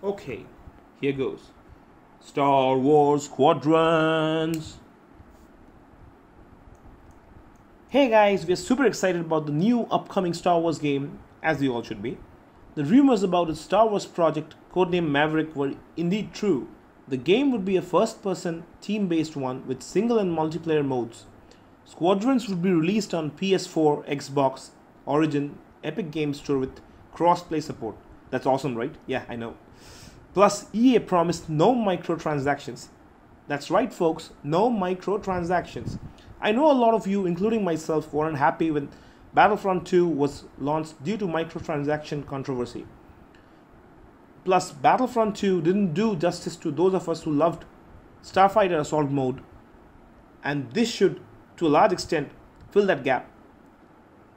Okay, here goes. Star Wars Squadrons. Hey guys, we are super excited about the new upcoming Star Wars game, as we all should be. The rumors about its Star Wars project, codenamed Maverick, were indeed true. The game would be a first-person, team-based one with single and multiplayer modes. Squadrons would be released on PS4, Xbox, Origin, Epic Games Store with cross-play support. That's awesome, right? Yeah, I know. Plus, EA promised no microtransactions. That's right, folks, no microtransactions. I know a lot of you, including myself, weren't happy when Battlefront 2 was launched due to microtransaction controversy. Plus, Battlefront 2 didn't do justice to those of us who loved Starfighter Assault Mode, and this should, to a large extent, fill that gap.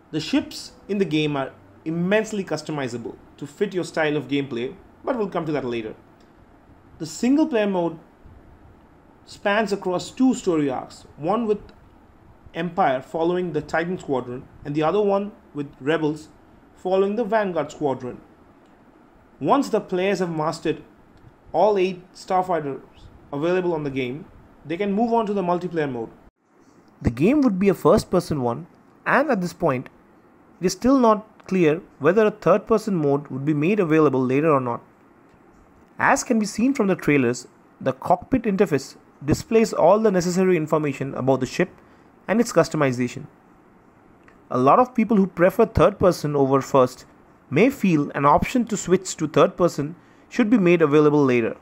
The ships in the game are immensely customizable to fit your style of gameplay, but we'll come to that later. The single player mode spans across two story arcs, one with Empire following the Titan Squadron and the other one with Rebels following the Vanguard Squadron. Once the players have mastered all 8 Starfighters available on the game, they can move on to the multiplayer mode. The game would be a first-person one, and at this point, it is still not clear whether a third-person mode would be made available later or not. As can be seen from the trailers, the cockpit interface displays all the necessary information about the ship and its customization. A lot of people who prefer third person over first may feel an option to switch to third person should be made available later.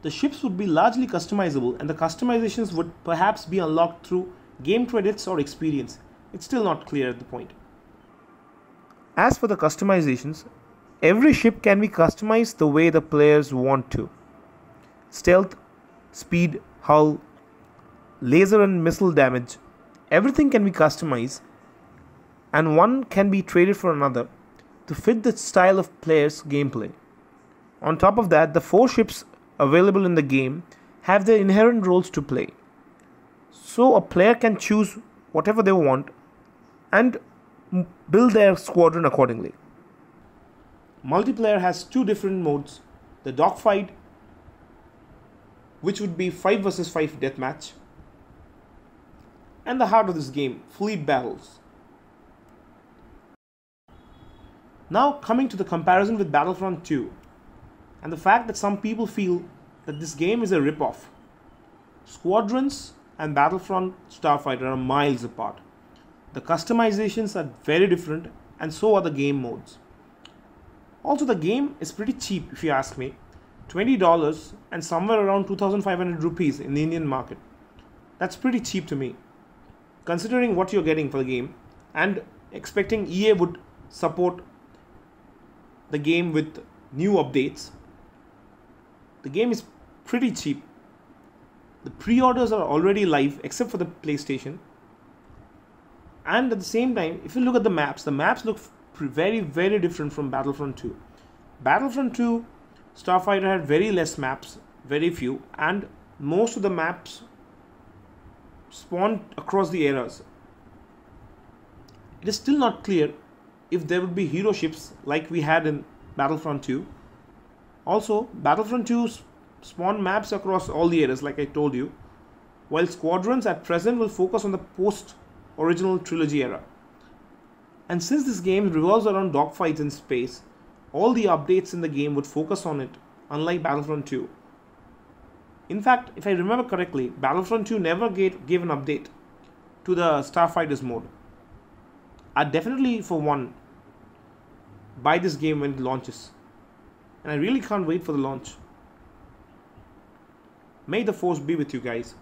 The ships would be largely customizable, and the customizations would perhaps be unlocked through game credits or experience. It's still not clear at the point. As for the customizations, every ship can be customized the way the players want to. Stealth, speed, hull, laser and missile damage, everything can be customized, and one can be traded for another to fit the style of players' gameplay. On top of that, the 4 ships available in the game have their inherent roles to play, so a player can choose whatever they want and build their squadron accordingly. Multiplayer has 2 different modes: the dogfight, which would be 5 vs 5 deathmatch, and the heart of this game, fleet battles. Now coming to the comparison with Battlefront 2 and the fact that some people feel that this game is a rip-off. Squadrons and Battlefront Starfighter are miles apart. The customizations are very different, and so are the game modes. Also, the game is pretty cheap if you ask me, $20 and somewhere around 2,500 rupees in the Indian market. That's pretty cheap to me, considering what you're getting for the game and expecting EA would support the game with new updates. The game is pretty cheap. The pre-orders are already live except for the PlayStation. And at the same time, if you look at the maps look very, very different from Battlefront 2. Battlefront 2, Starfighter had very less maps, very few, and most of the maps spawned across the eras. It is still not clear if there would be hero ships like we had in Battlefront 2. Also, Battlefront 2 spawned maps across all the eras, like I told you, while Squadrons at present will focus on the post-original trilogy era. And since this game revolves around dogfights in space, all the updates in the game would focus on it, unlike Battlefront 2. In fact, if I remember correctly, Battlefront 2 never gave an update to the Starfighters mode. I'd definitely, for one, buy this game when it launches. And I really can't wait for the launch. May the force be with you guys.